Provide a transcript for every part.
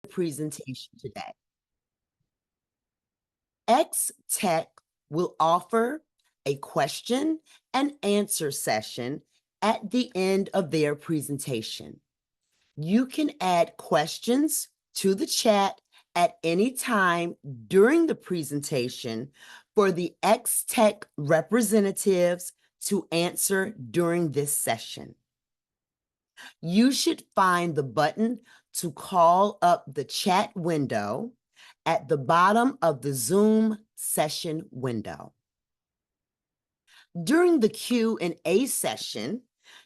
presentation today. xTech will offer a question and answer session at the end of their presentation. You can add questions to the chat at any time during the presentation for the xTech representatives to answer during this session. You should find the button to call up the chat window at the bottom of the Zoom session window. During the Q&A session,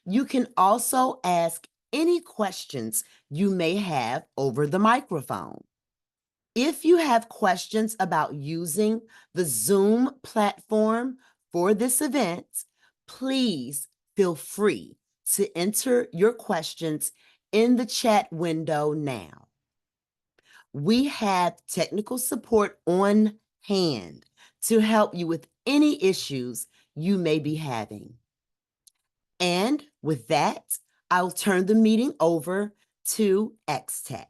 you can also ask any questions you may have over the microphone. If you have questions about using the Zoom platform for this event, please feel free to enter your questions in the chat window now. We have technical support on hand to help you with any issues you may be having. And with that, I'll turn the meeting over to xTech.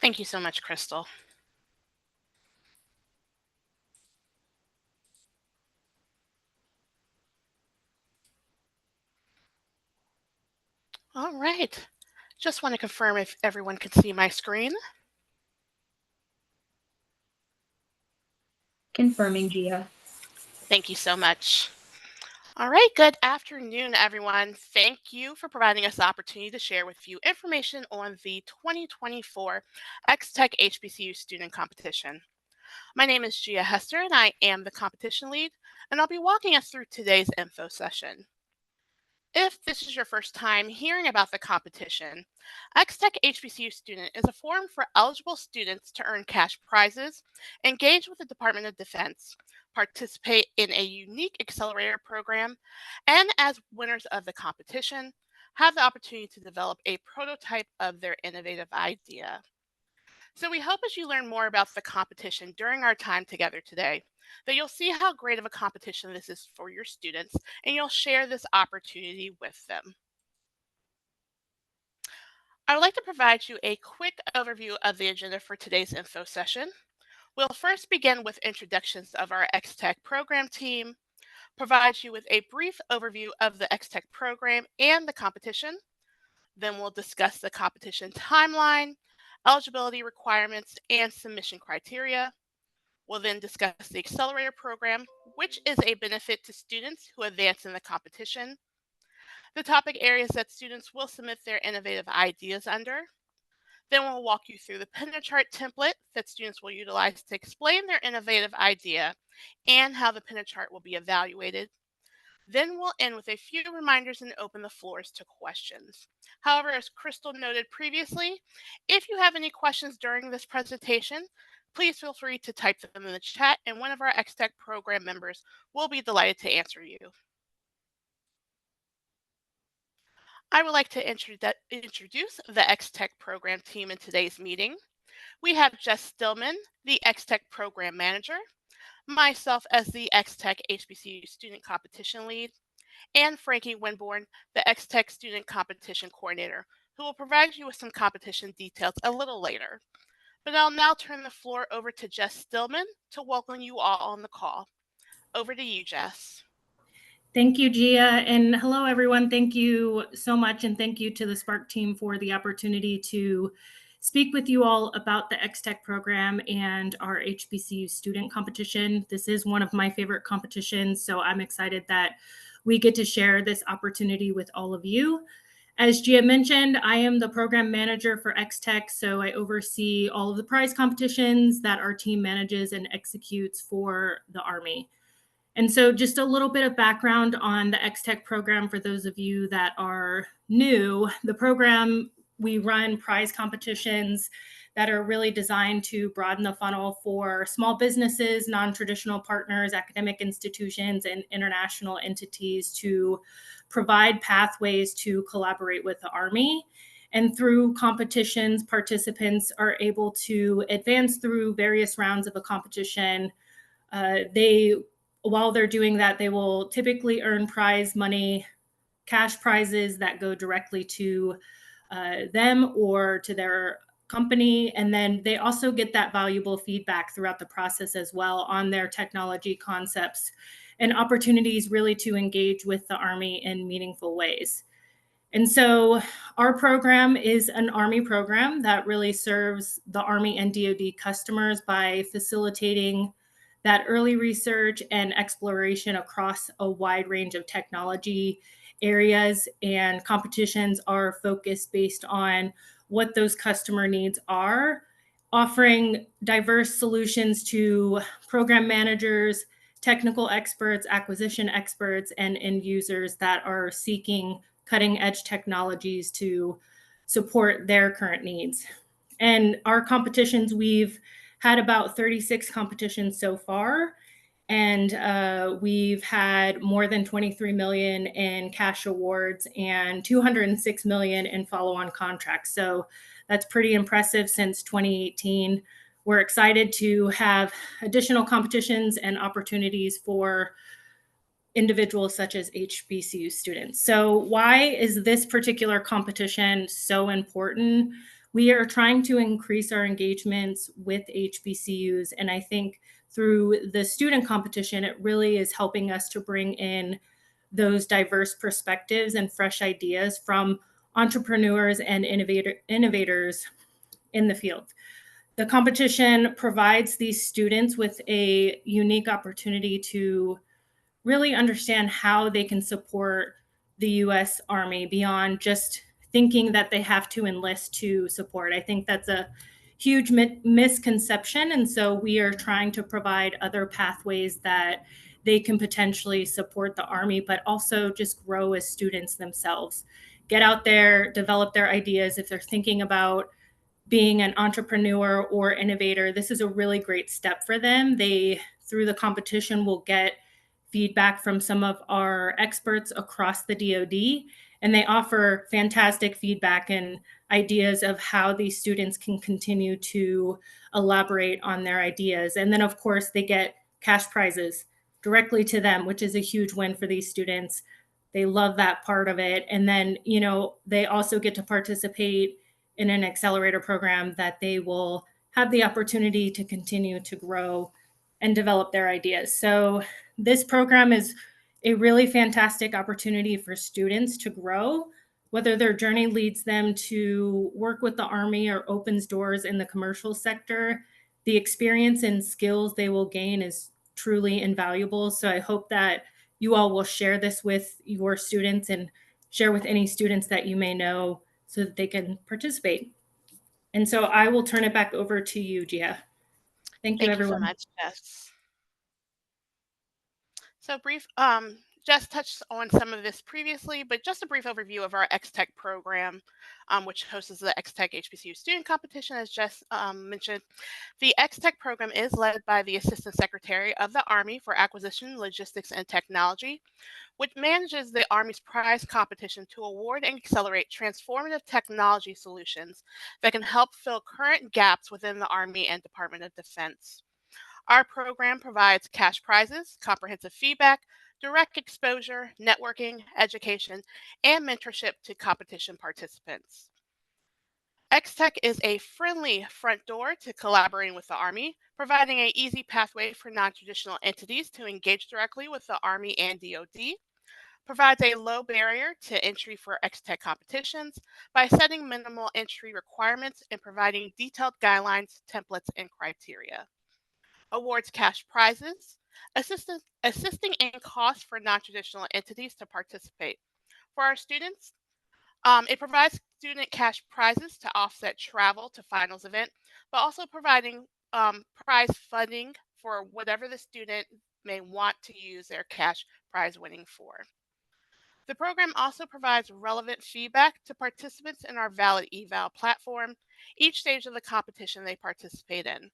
Thank you so much, Crystal. All right. Just want to confirm if everyone can see my screen. Confirming, Gia. Thank you so much. All right, good afternoon, everyone. Thank you for providing us the opportunity to share with you information on the 2024 xTech HBCU student competition. My name is Gia Hester, and I am the competition lead, and I'll be walking us through today's info session. If this is your first time hearing about the competition, xTech HBCU Student is a forum for eligible students to earn cash prizes, engage with the Department of Defense, participate in a unique accelerator program, and as winners of the competition, have the opportunity to develop a prototype of their innovative idea. So we hope as you learn more about the competition during our time together today, that you'll see how great of a competition this is for your students, and you'll share this opportunity with them. I would like to provide you a quick overview of the agenda for today's info session. We'll first begin with introductions of our xTech program team, provide you with a brief overview of the xTech program and the competition. Then we'll discuss the competition timeline, eligibility requirements, and submission criteria. We'll then discuss the accelerator program, which is a benefit to students who advance in the competition, the topic areas that students will submit their innovative ideas under. Then we'll walk you through the pinner chart template that students will utilize to explain their innovative idea and how the pinner chart will be evaluated. Then we'll end with a few reminders and open the floors to questions. However, as Crystal noted previously, if you have any questions during this presentation, please feel free to type them in the chat, and one of our xTech program members will be delighted to answer you. I would like to introduce the xTech program team in today's meeting. We have Jess Stillman, the xTech program manager, myself as the xTech HBCU student competition lead, and Frankie Winborn, the xTech student competition coordinator, who will provide you with some competition details a little later. But I'll now turn the floor over to Jess Stillman to welcome you all on the call. Over to you, Jess. Thank you, Gia, and hello, everyone. Thank you so much, and thank you to the Spark team for the opportunity to speak with you all about the xTech program and our HBCU student competition. This is one of my favorite competitions, so I'm excited that we get to share this opportunity with all of you. As Gia mentioned, I am the program manager for xTech, so I oversee all of the prize competitions that our team manages and executes for the Army. And so just a little bit of background on the xTech program for those of you that are new. The program, we run prize competitions that are really designed to broaden the funnel for small businesses, non-traditional partners, academic institutions, and international entities to provide pathways to collaborate with the Army. And through competitions, participants are able to advance through various rounds of a competition. While they're doing that, they will typically earn prize money cash prizes that go directly to them or to their company. And then they also get that valuable feedback throughout the process as well on their technology concepts and opportunities really to engage with the Army in meaningful ways. And so our program is an Army program that really serves the Army and DoD customers by facilitating that early research and exploration across a wide range of technology areas. And competitions are focused based on what those customer needs are, offering diverse solutions to program managers, technical experts, acquisition experts, and end users that are seeking cutting edge technologies to support their current needs. And our competitions, we've had about 36 competitions so far, and we've had more than 23 million in cash awards and 206 million in follow-on contracts. So that's pretty impressive since 2018. We're excited to have additional competitions and opportunities for individuals such as HBCU students. So why is this particular competition so important? We are trying to increase our engagements with HBCUs. And I think through the student competition, it really is helping us to bring in those diverse perspectives and fresh ideas from entrepreneurs and innovators in the field. The competition provides these students with a unique opportunity to really understand how they can support the US Army beyond just thinking that they have to enlist to support. I think that's a huge misconception. And so we are trying to provide other pathways that they can potentially support the Army, but also just grow as students themselves. Get out there, develop their ideas. If they're thinking about being an entrepreneur or innovator, this is a really great step for them. They, through the competition, will get feedback from some of our experts across the DoD, and they offer fantastic feedback and ideas of how these students can continue to elaborate on their ideas. And then, of course, they get cash prizes directly to them, which is a huge win for these students. They love that part of it. And then, they also get to participate in an accelerator program that they will have the opportunity to continue to grow and develop their ideas. So this program is a really fantastic opportunity for students to grow, whether their journey leads them to work with the Army or opens doors in the commercial sector. The experience and skills they will gain is truly invaluable. So I hope that you all will share this with your students and share with any students that you may know so that they can participate. And so I will turn it back over to you, Gia. Thank you, Thank you so everyone. much, Jess. So Jess touched on some of this previously, but just a brief overview of our xTech program, which hosts the xTech HBCU student competition, as Jess mentioned. The xTech program is led by the Assistant Secretary of the Army for Acquisition, Logistics, and Technology, which manages the Army's prize competition to award and accelerate transformative technology solutions that can help fill current gaps within the Army and Department of Defense. Our program provides cash prizes, comprehensive feedback, direct exposure, networking, education, and mentorship to competition participants. xTech is a friendly front door to collaborating with the Army, providing an easy pathway for non-traditional entities to engage directly with the Army and DoD, provides a low barrier to entry for xTech competitions by setting minimal entry requirements and providing detailed guidelines, templates, and criteria. Awards cash prizes, assisting in costs for non-traditional entities to participate. For our students, it provides student cash prizes to offset travel to finals event, but also providing prize funding for whatever the student may want to use their cash prize winning for. The program also provides relevant feedback to participants in our Valid Eval platform each stage of the competition they participate in.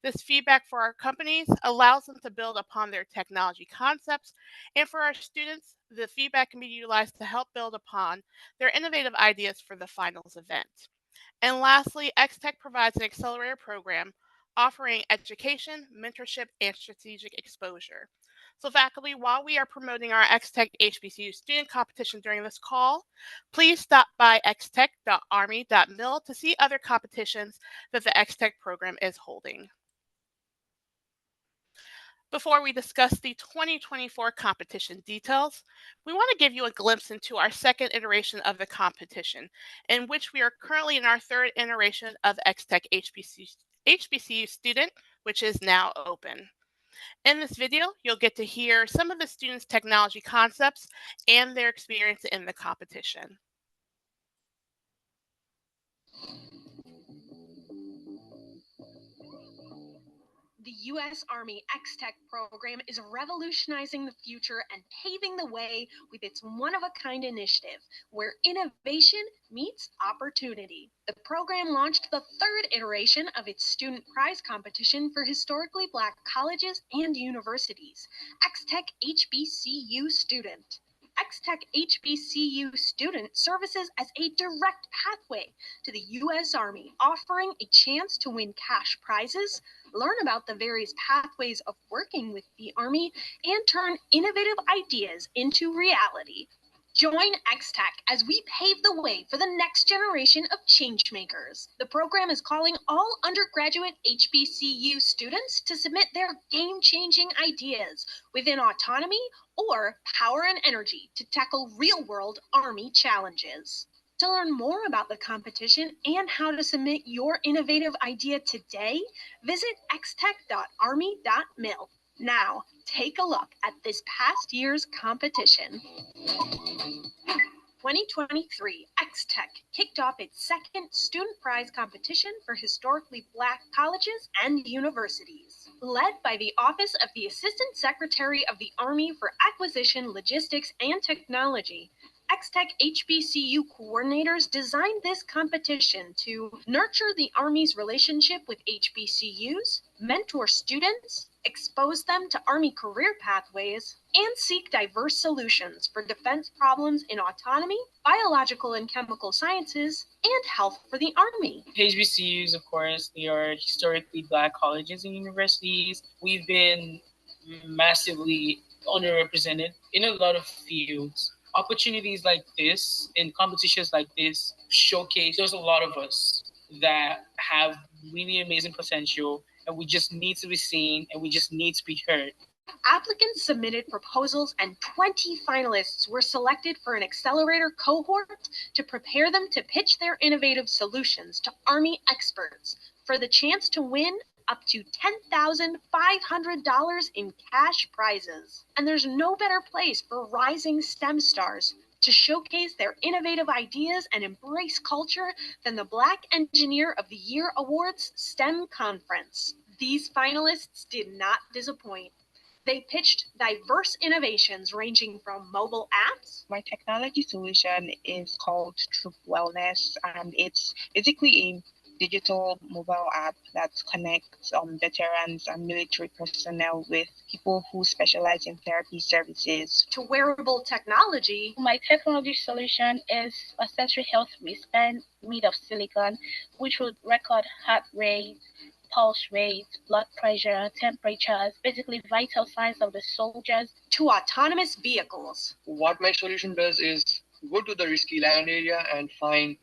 This feedback for our companies allows them to build upon their technology concepts, and for our students, the feedback can be utilized to help build upon their innovative ideas for the finals event. And lastly, xTech provides an accelerator program offering education, mentorship, and strategic exposure. So faculty, while we are promoting our xTech HBCU student competition during this call, please stop by xtech.army.mil to see other competitions that the xTech program is holding. Before we discuss the 2024 competition details, we want to give you a glimpse into our second iteration of the competition, in which we are currently in our third iteration of xTech HBCU student, which is now open. In this video, you'll get to hear some of the students' technology concepts and their experience in the competition. The U.S. Army xTech program is revolutionizing the future and paving the way with its one-of-a-kind initiative, where innovation meets opportunity. The program launched the third iteration of its student prize competition for historically Black colleges and universities, xTech HBCU Student. xTech HBCU Student services as a direct pathway to the U.S. Army, offering a chance to win cash prizes, learn about the various pathways of working with the Army, and turn innovative ideas into reality. Join xTech as we pave the way for the next generation of changemakers. The program is calling all undergraduate HBCU students to submit their game-changing ideas within autonomy or power and energy to tackle real-world Army challenges. To learn more about the competition and how to submit your innovative idea today, visit xtech.army.mil. Now, take a look at this past year's competition. 2023, xTech kicked off its second student prize competition for historically Black colleges and universities. Led by the Office of the Assistant Secretary of the Army for Acquisition, Logistics, and Technology, xTech HBCU coordinators designed this competition to nurture the Army's relationship with HBCUs, mentor students, expose them to Army career pathways, and seek diverse solutions for defense problems in autonomy, biological and chemical sciences, and health for the Army. HBCUs, of course, they are historically Black colleges and universities. We've been massively underrepresented in a lot of fields. Opportunities like this and competitions like this showcase there's a lot of us that have really amazing potential, and we just need to be seen and we just need to be heard. Applicants submitted proposals and 20 finalists were selected for an accelerator cohort to prepare them to pitch their innovative solutions to Army experts for the chance to win up to $10,500 in cash prizes. And there's no better place for rising STEM stars to showcase their innovative ideas and embrace culture than the Black Engineer of the Year Awards STEM Conference. These finalists did not disappoint. They pitched diverse innovations ranging from mobile apps. My technology solution is called Troop Wellness, and it's basically a digital mobile app that connects veterans and military personnel with people who specialize in therapy services. To wearable technology. My technology solution is a sensory health wristband made of silicone, which would record heart rate, pulse rate, blood pressure, temperatures, basically vital signs of the soldiers. To autonomous vehicles. What my solution does is go to the risky land area and find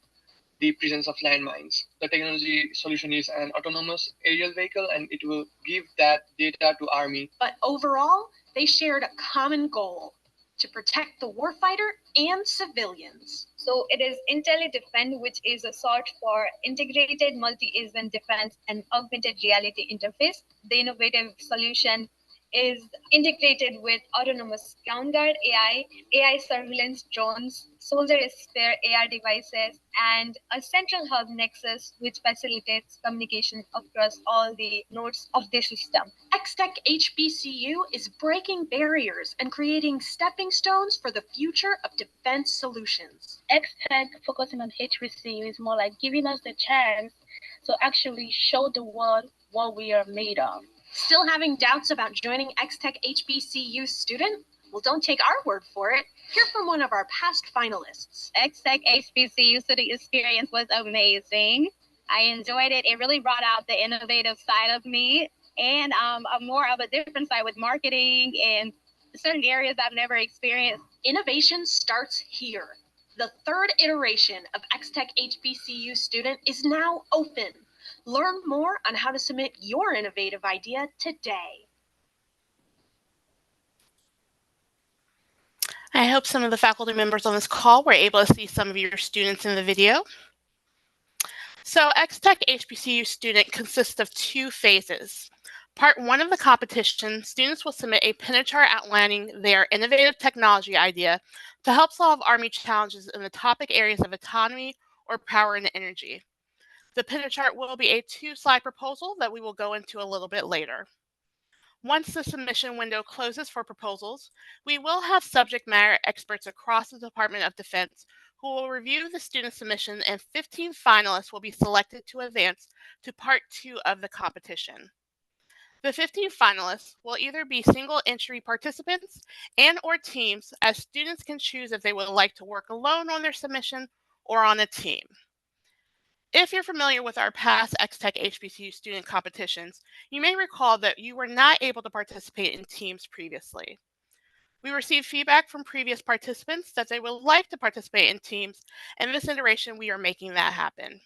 the presence of landmines. The technology solution is an autonomous aerial vehicle, and it will give that data to Army. But overall, they shared a common goal: to protect the warfighter and civilians. So it is IntelliDefend, which is a sort for integrated multi-agent defense and augmented reality interface. The innovative solution is integrated with autonomous ground guard AI surveillance drones, soldier spare AR devices, and a central hub nexus which facilitates communication across all the nodes of the system. xTech HBCU is breaking barriers and creating stepping stones for the future of defense solutions. xTech focusing on HBCU is more like giving us the chance to actually show the world what we are made of. Still having doubts about joining xTech HBCU student? Well, don't take our word for it. Hear from one of our past finalists. xTech HBCU student experience was amazing. I enjoyed it. It really brought out the innovative side of me and more of a different side with marketing and certain areas I've never experienced. Innovation starts here. The third iteration of xTech HBCU Student is now open. Learn more on how to submit your innovative idea today. I hope some of the faculty members on this call were able to see some of your students in the video. So xTech HBCU Student consists of two phases. Part one of the competition, students will submit a pin chart outlining their innovative technology idea to help solve Army challenges in the topic areas of autonomy or power and energy. The pin chart will be a 2-slide proposal that we will go into a little bit later. Once the submission window closes for proposals, we will have subject matter experts across the Department of Defense who will review the student submission, and 15 finalists will be selected to advance to part two of the competition. The 15 finalists will either be single entry participants and or teams, as students can choose if they would like to work alone on their submission or on a team. If you're familiar with our past xTech HBCU student competitions, you may recall that you were not able to participate in teams previously. We received feedback from previous participants that they would like to participate in teams, and this iteration we are making that happen.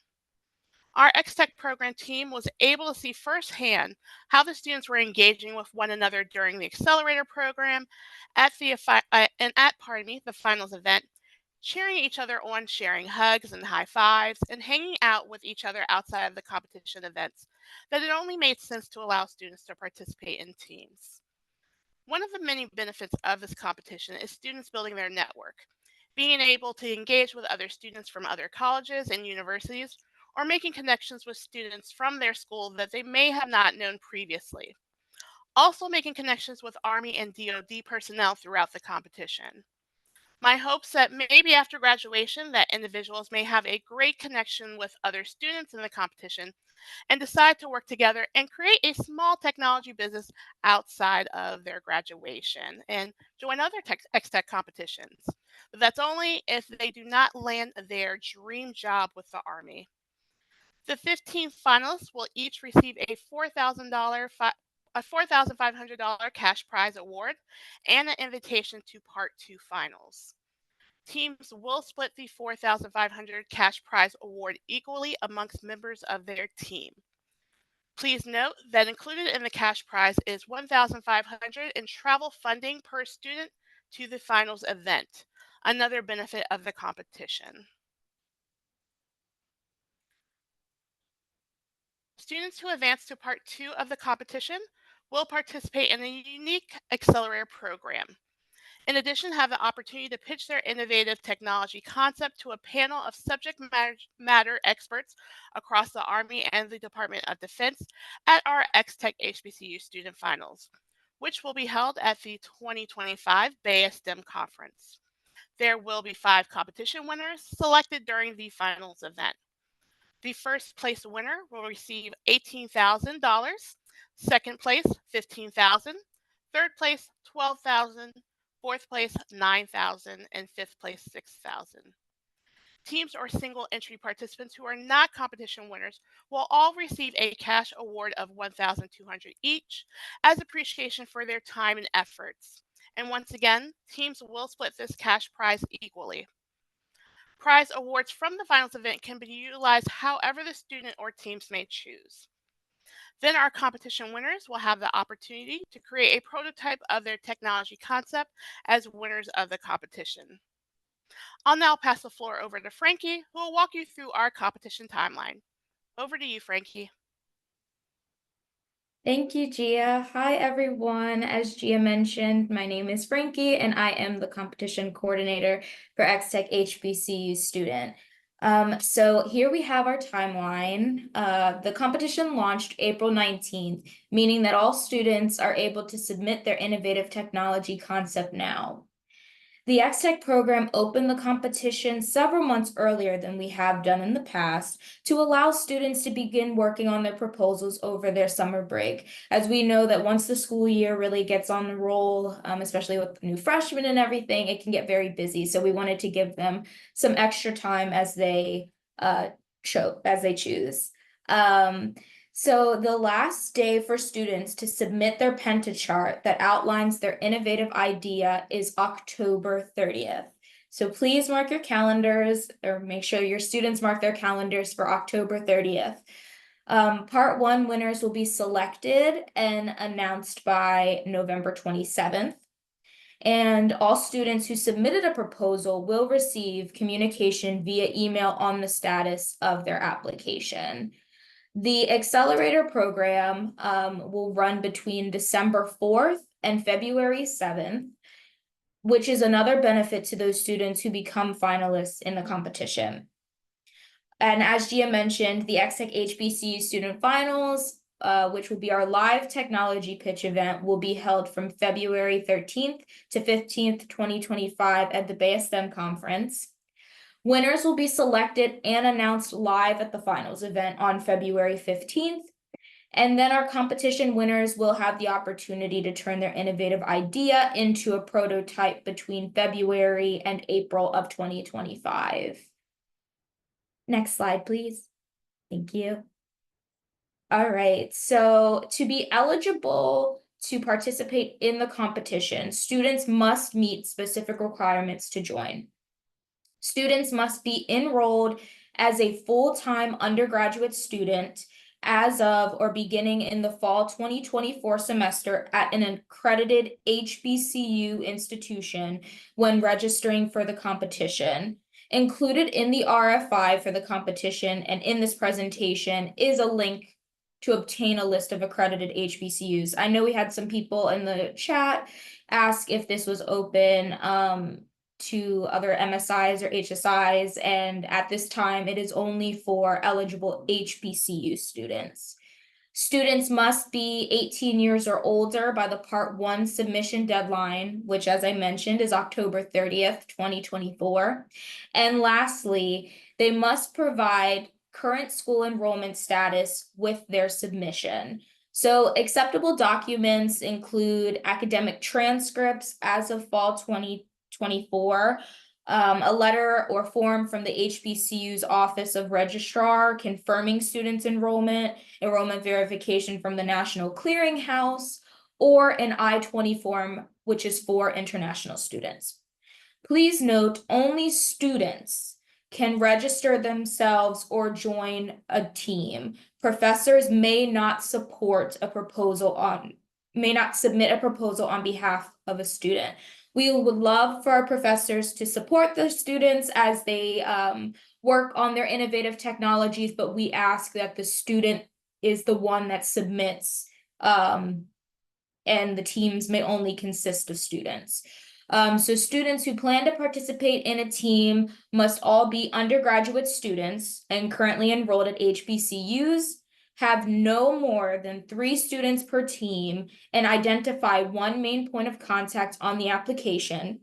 Our xTech program team was able to see firsthand how the students were engaging with one another during the accelerator program at the finals event, cheering each other on, sharing hugs and high fives, and hanging out with each other outside of the competition events, that it only made sense to allow students to participate in teams. One of the many benefits of this competition is students building their network, being able to engage with other students from other colleges and universities, or making connections with students from their school that they may have not known previously. Also making connections with Army and DoD personnel throughout the competition. My hopes that maybe after graduation that individuals may have a great connection with other students in the competition and decide to work together and create a small technology business outside of their graduation and join other xTech competitions. But that's only if they do not land their dream job with the Army. The 15 finalists will each receive a $4,500 cash prize award and an invitation to Part 2 finals. Teams will split the $4,500 cash prize award equally amongst members of their team. Please note that included in the cash prize is $1,500 in travel funding per student to the finals event, another benefit of the competition. Students who advance to Part 2 of the competition will participate in a unique accelerator program. In addition, have the opportunity to pitch their innovative technology concept to a panel of subject matter experts across the Army and the Department of Defense at our xTech HBCU Student Finals, which will be held at the 2025 Bay STEM Conference. There will be 5 competition winners selected during the finals event. The first place winner will receive $18,000, second place $15,000, third place $12,000, fourth place $9,000, and fifth place $6,000. Teams or single entry participants who are not competition winners will all receive a cash award of $1,200 each as appreciation for their time and efforts. And once again, teams will split this cash prize equally. Prize awards from the finals event can be utilized however the student or teams may choose. Then our competition winners will have the opportunity to create a prototype of their technology concept as winners of the competition. I'll now pass the floor over to Frankie, who will walk you through our competition timeline. Over to you, Frankie. Thank you, Gia. Hi, everyone. As Gia mentioned, my name is Frankie, and I am the competition coordinator for xTech HBCU Student. So here we have our timeline. The competition launched April 19th, meaning that all students are able to submit their innovative technology concept now. The xTech program opened the competition several months earlier than we have done in the past to allow students to begin working on their proposals over their summer break, as we know that once the school year really gets on the roll, especially with new freshmen and everything, it can get very busy. So we wanted to give them some extra time as they choose. So the last day for students to submit their pentachart that outlines their innovative idea is October 30th. So please mark your calendars, or make sure your students mark their calendars for October 30th. Part 1 winners will be selected and announced by November 27th. And all students who submitted a proposal will receive communication via email on the status of their application. The accelerator program will run between December 4th and February 7th, which is another benefit to those students who become finalists in the competition. And as Gia mentioned, the xTech HBCU Student Finals, which will be our live technology pitch event, will be held from February 13th to 15th, 2025 at the BASTEM Conference. Winners will be selected and announced live at the finals event on February 15th. And then our competition winners will have the opportunity to turn their innovative idea into a prototype between February and April of 2025. Next slide, please. Thank you. All right, so to be eligible to participate in the competition, students must meet specific requirements to join. Students must be enrolled as a full-time undergraduate student as of or beginning in the fall 2024 semester at an accredited HBCU institution when registering for the competition. Included in the RFI for the competition and in this presentation is a link to obtain a list of accredited HBCUs. I know we had some people in the chat ask if this was open to other MSIs or HSIs, and at this time it is only for eligible HBCU students. Students must be 18 years or older by the Part 1 submission deadline, which, as I mentioned, is October 30th, 2024. And lastly, they must provide current school enrollment status with their submission. So acceptable documents include academic transcripts as of fall 2024, a letter or form from the HBCU's Office of Registrar confirming students' enrollment verification from the National Clearinghouse, or an I-20 form, which is for international students. Please note, only students can register themselves or join a team. Professors may not submit a proposal on behalf of a student. We would love for our professors to support the students as they work on their innovative technologies, but we ask that the student is the one that submits, and the teams may only consist of students. So students who plan to participate in a team must all be undergraduate students and currently enrolled at HBCUs, have no more than 3 students per team, and identify one main point of contact on the application.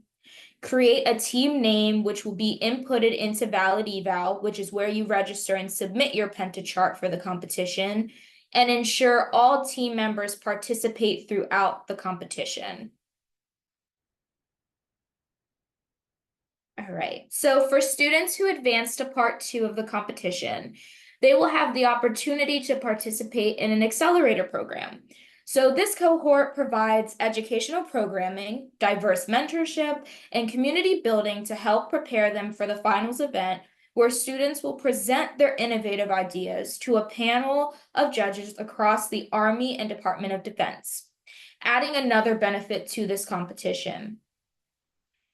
Create a team name, which will be inputted into Valid Eval, which is where you register and submit your pentachart for the competition, and ensure all team members participate throughout the competition. All right, so for students who advance to part 2 of the competition, they will have the opportunity to participate in an accelerator program. So this cohort provides educational programming, diverse mentorship, and community building to help prepare them for the finals event, where students will present their innovative ideas to a panel of judges across the Army and Department of Defense, adding another benefit to this competition.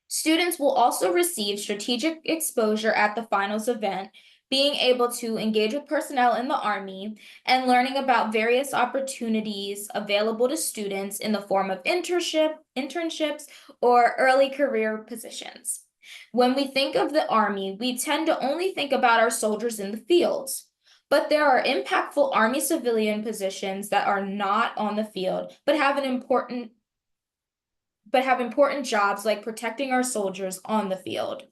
Students will also receive strategic exposure at the finals event, being able to engage with personnel in the Army and learning about various opportunities available to students in the form of internships, or early career positions. When we think of the Army, we tend to only think about our soldiers in the fields. But there are impactful Army civilian positions that are not on the field, but have important jobs like protecting our soldiers on the field.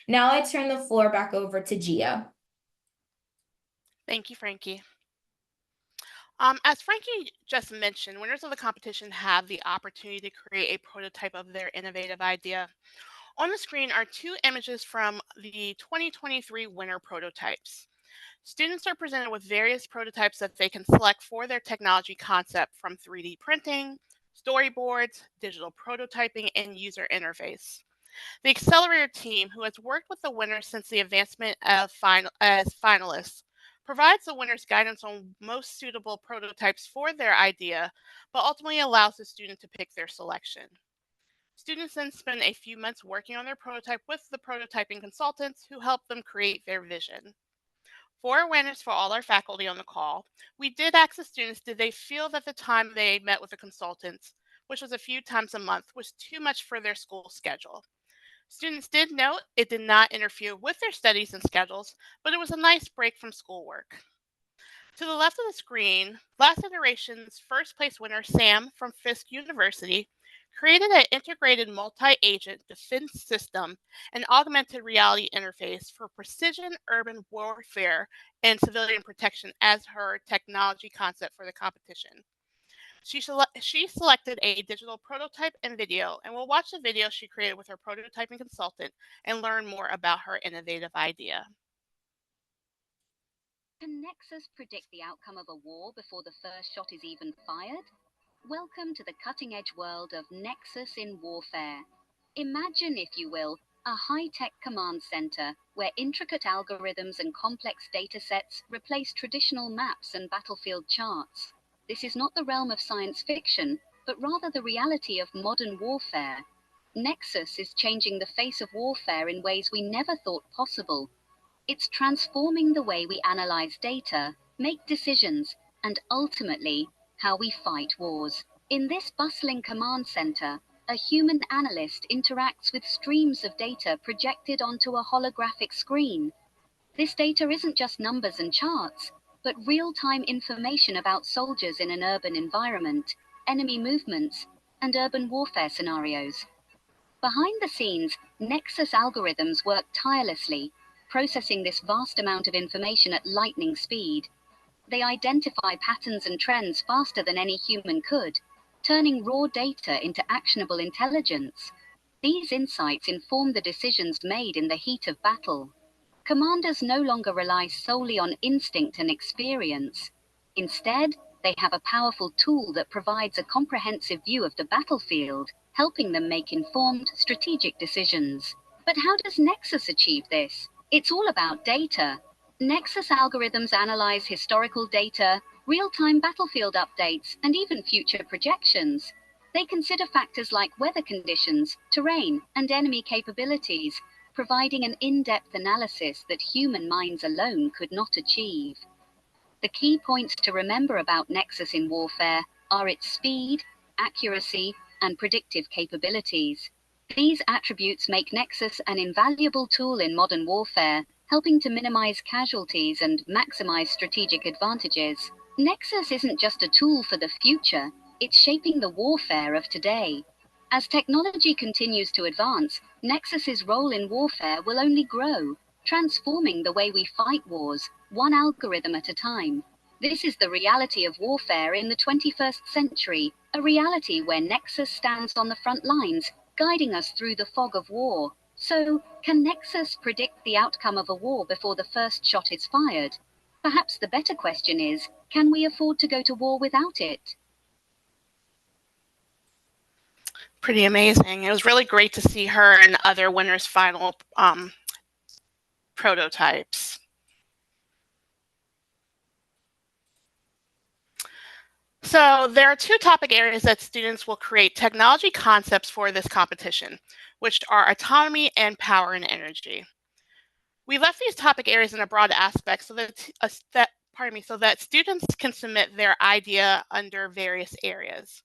Now I turn the floor back over to Gia. Thank you, Frankie. As Frankie just mentioned, winners of the competition have the opportunity to create a prototype of their innovative idea. On the screen are 2 images from the 2023 winner prototypes. Students are presented with various prototypes that they can select for their technology concept, from 3D printing, storyboards, digital prototyping, and user interface. The accelerator team, who has worked with the winners since the advancement as finalists, provides the winners guidance on most suitable prototypes for their idea, but ultimately allows the student to pick their selection. Students then spend a few months working on their prototype with the prototyping consultants who help them create their vision. For awareness for all our faculty on the call, we did ask the students, did they feel that the time they met with the consultants, which was a few times a month, was too much for their school schedule. Students did note it did not interfere with their studies and schedules, but it was a nice break from schoolwork. To the left of the screen, last iteration's first place winner, Sam from Fisk University, created an integrated multi-agent defense system and augmented reality interface for precision urban warfare and civilian protection as her technology concept for the competition. She selected a digital prototype and video, and we'll watch the video she created with her prototyping consultant and learn more about her innovative idea. Can Nexus predict the outcome of a war before the first shot is even fired? Welcome to the cutting-edge world of Nexus in warfare. Imagine, if you will, a high-tech command center where intricate algorithms and complex data sets replace traditional maps and battlefield charts. This is not the realm of science fiction, but rather the reality of modern warfare. Nexus is changing the face of warfare in ways we never thought possible. It's transforming the way we analyze data, make decisions, and ultimately, how we fight wars. In this bustling command center, a human analyst interacts with streams of data projected onto a holographic screen. This data isn't just numbers and charts, but real-time information about soldiers in an urban environment, enemy movements, and urban warfare scenarios. Behind the scenes, Nexus algorithms work tirelessly, processing this vast amount of information at lightning speed. They identify patterns and trends faster than any human could, turning raw data into actionable intelligence. These insights inform the decisions made in the heat of battle. Commanders no longer rely solely on instinct and experience. Instead, they have a powerful tool that provides a comprehensive view of the battlefield, helping them make informed, strategic decisions. But how does Nexus achieve this? It's all about data. Nexus algorithms analyze historical data, real-time battlefield updates, and even future projections. They consider factors like weather conditions, terrain, and enemy capabilities, providing an in-depth analysis that human minds alone could not achieve. The key points to remember about Nexus in warfare are its speed, accuracy, and predictive capabilities. These attributes make Nexus an invaluable tool in modern warfare, helping to minimize casualties and maximize strategic advantages. Nexus isn't just a tool for the future, it's shaping the warfare of today. As technology continues to advance, Nexus's role in warfare will only grow, transforming the way we fight wars, one algorithm at a time. This is the reality of warfare in the 21st century, a reality where Nexus stands on the front lines, guiding us through the fog of war. So, can Nexus predict the outcome of a war before the first shot is fired? Perhaps the better question is, can we afford to go to war without it? Pretty amazing. It was really great to see her and other winners' final prototypes. So there are two topic areas that students will create technology concepts for this competition, which are autonomy and power and energy. We left these topic areas in a broad aspect so that students can submit their idea under various areas.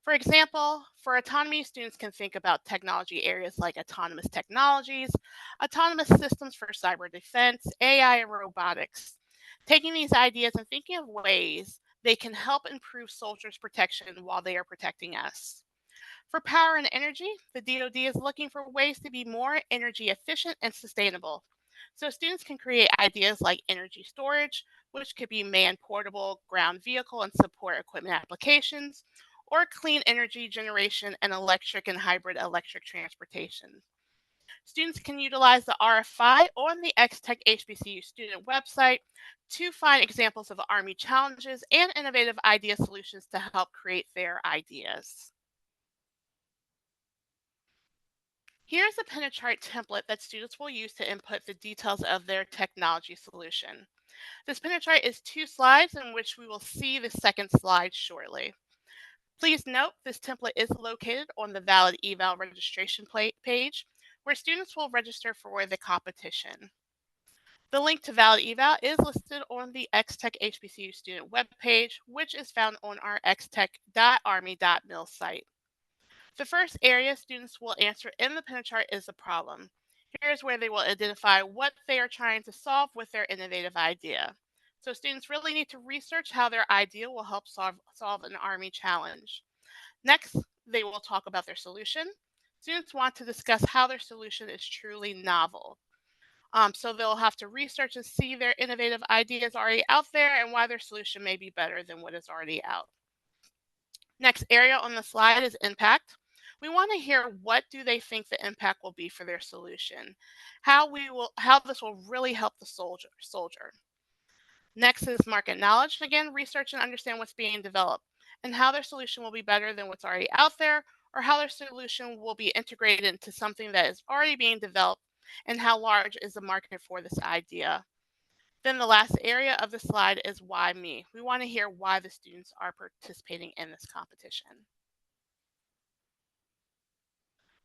For example, for autonomy, students can think about technology areas like autonomous technologies, autonomous systems for cyber defense, AI, and robotics. Taking these ideas and thinking of ways they can help improve soldiers' protection while they are protecting us. For power and energy, the DoD is looking for ways to be more energy efficient and sustainable. So students can create ideas like energy storage, which could be manned portable ground vehicle and support equipment applications, or clean energy generation and electric and hybrid electric transportation. Students can utilize the RFI on the xTech HBCU student website to find examples of Army challenges and innovative idea solutions to help create their ideas. Here's a pin chart template that students will use to input the details of their technology solution. This pin chart is 2 slides in which we will see the second slide shortly. Please note this template is located on the valid eval registration page where students will register for the competition. The link to valid eval is listed on the xTech HBCU student webpage, which is found on our xtech.army.mil site. The first area students will answer in the pin chart is the problem. Here's where they will identify what they are trying to solve with their innovative idea. So students really need to research how their idea will help solve an Army challenge. Next, they will talk about their solution. Students want to discuss how their solution is truly novel. So they'll have to research and see their innovative ideas already out there and why their solution may be better than what is already out. Next area on the slide is impact. We want to hear what do they think the impact will be for their solution, how this will really help the soldier. Next is market knowledge. Again, research and understand what's being developed and how their solution will be better than what's already out there, or how their solution will be integrated into something that is already being developed, and how large is the market for this idea. Then the last area of the slide is why me. We want to hear why the students are participating in this competition.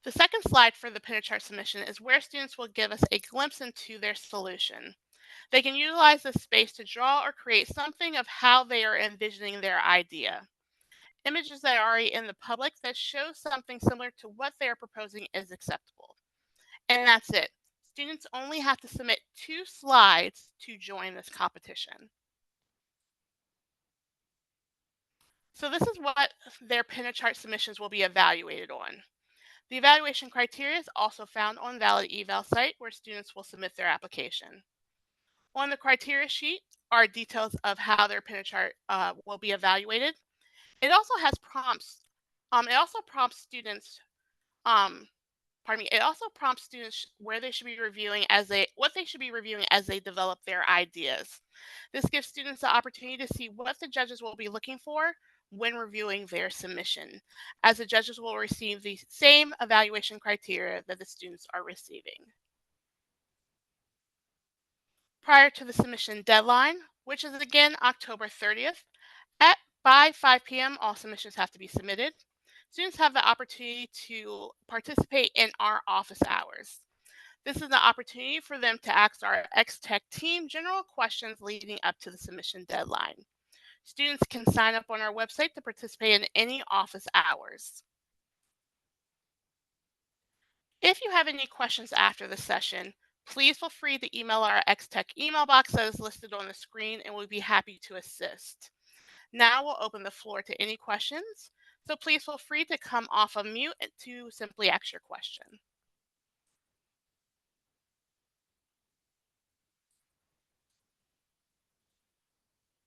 The second slide for the pin chart submission is where students will give us a glimpse into their solution. They can utilize this space to draw or create something of how they are envisioning their idea. Images that are already in the public that show something similar to what they are proposing is acceptable. And that's it. Students only have to submit 2 slides to join this competition. So this is what their pin chart submissions will be evaluated on. The evaluation criteria is also found on Valid Eval site where students will submit their application. On the criteria sheet are details of how their pin chart will be evaluated. It also has prompts. It also prompts students where they should be reviewing what they should be reviewing as they develop their ideas. This gives students the opportunity to see what the judges will be looking for when reviewing their submission, as the judges will receive the same evaluation criteria that the students are receiving. Prior to the submission deadline, which is again October 30th, by 5 p.m., all submissions have to be submitted. Students have the opportunity to participate in our office hours. This is the opportunity for them to ask our xTech team general questions leading up to the submission deadline. Students can sign up on our website to participate in any office hours. If you have any questions after the session, please feel free to email our xTech email box that is listed on the screen, and we'll be happy to assist. Now we'll open the floor to any questions, so please feel free to come off of mute to simply ask your question.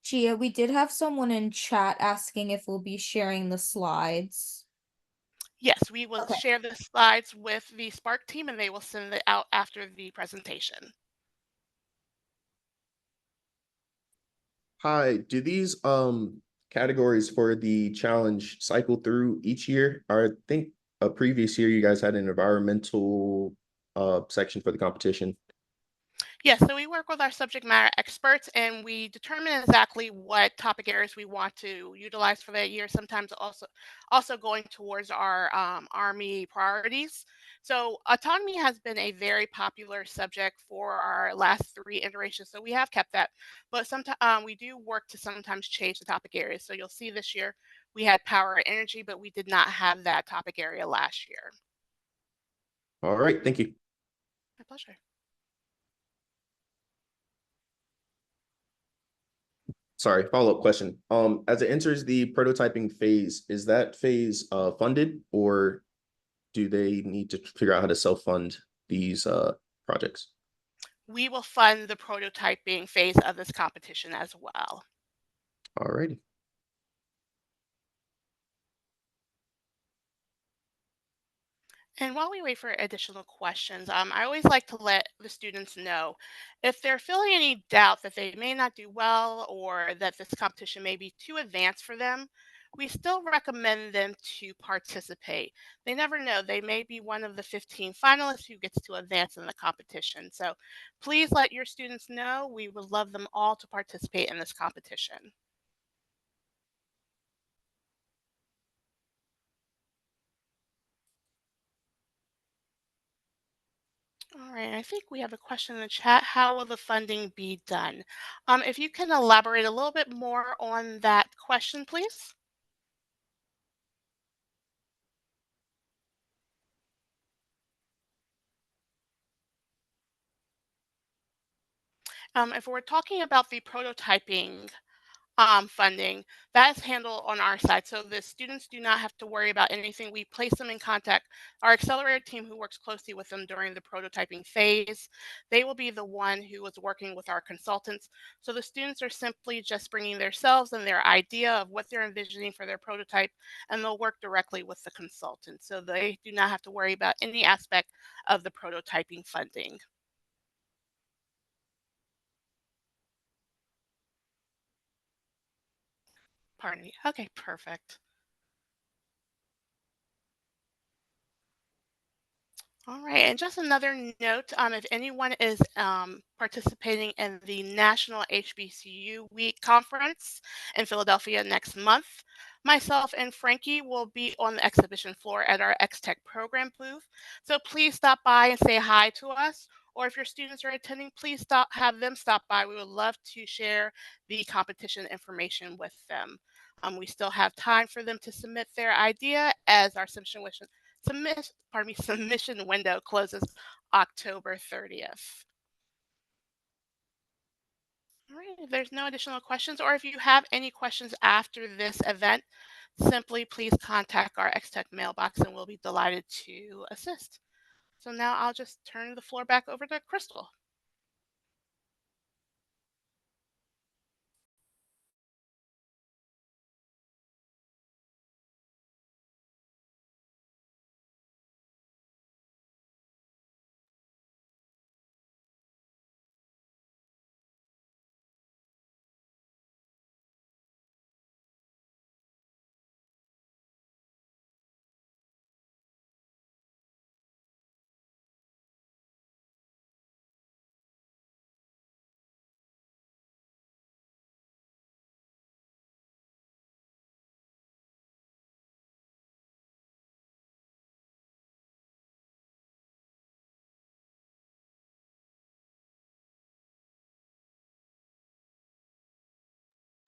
Gia, we did have someone in chat asking if we'll be sharing the slides. Yes, we will share the slides with the Spark team and they will send it out after the presentation. Hi, do these categories for the challenge cycle through each year? I think a previous year you guys had an environmental section for the competition. Yes, so we work with our subject matter experts and we determine exactly what topic areas we want to utilize for that year, sometimes also going towards our Army priorities. So autonomy has been a very popular subject for our last 3 iterations, so we have kept that. But sometimes we do work to sometimes change the topic areas. So you'll see this year we had power and energy, but we did not have that topic area last year. All right, thank you. My pleasure. Sorry, follow-up question. As it enters the prototyping phase, is that phase funded, or do they need to figure out how to self-fund these projects? We will fund the prototyping phase of this competition as well. All righty. And while we wait for additional questions, I always like to let the students know if they're feeling any doubt that they may not do well or that this competition may be too advanced for them, we still recommend them to participate. They never know, they may be one of the 15 finalists who gets to advance in the competition. So please let your students know. We would love them all to participate in this competition. All right, I think we have a question in the chat. How will the funding be done? If you can elaborate a little bit more on that question, please. If we're talking about the prototyping funding, that is handled on our side. So the students do not have to worry about anything. We place them in contact. Our accelerator team, who works closely with them during the prototyping phase, they will be the one who is working with our consultants. So the students are simply just bringing themselves and their idea of what they're envisioning for their prototype, and they'll work directly with the consultant. So they do not have to worry about any aspect of the prototyping funding. Pardon me. Okay, perfect. All right, and just another note, if anyone is participating in the National HBCU Week Conference in Philadelphia next month, myself and Frankie will be on the exhibition floor at our xTech program booth. So please stop by and say hi to us. Or if your students are attending, please have them stop by. We would love to share the competition information with them. We still have time for them to submit their idea as our submission window closes October 30th. All right, if there's no additional questions, or if you have any questions after this event, simply please contact our xTech mailbox and we'll be delighted to assist. So now I'll just turn the floor back over to Crystal.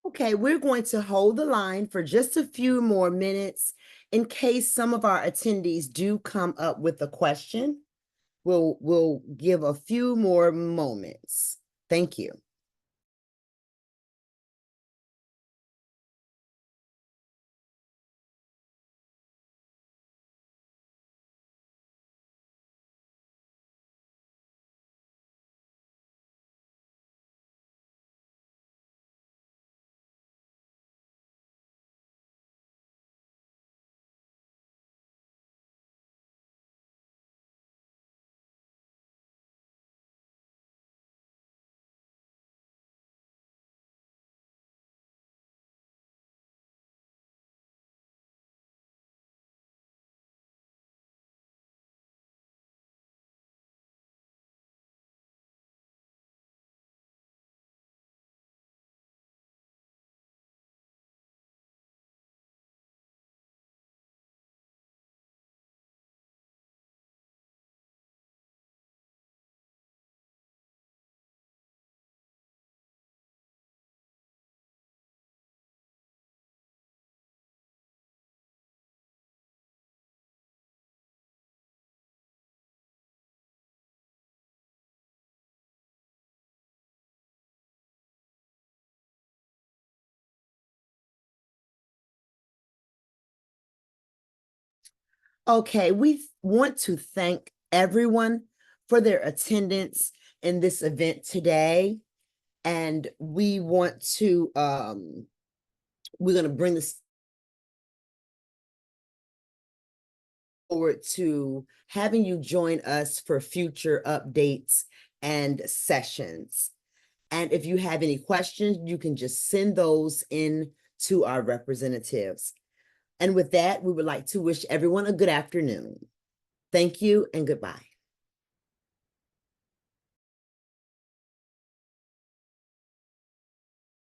Okay, we're going to hold the line for just a few more minutes in case some of our attendees do come up with a question. We'll give a few more moments. Thank you. Okay, we want to thank everyone for their attendance in this event today. And we want to, we're going to bring this forward to having you join us for future updates and sessions. And if you have any questions, you can just send those in to our representatives. And with that, we would like to wish everyone a good afternoon. Thank you and goodbye.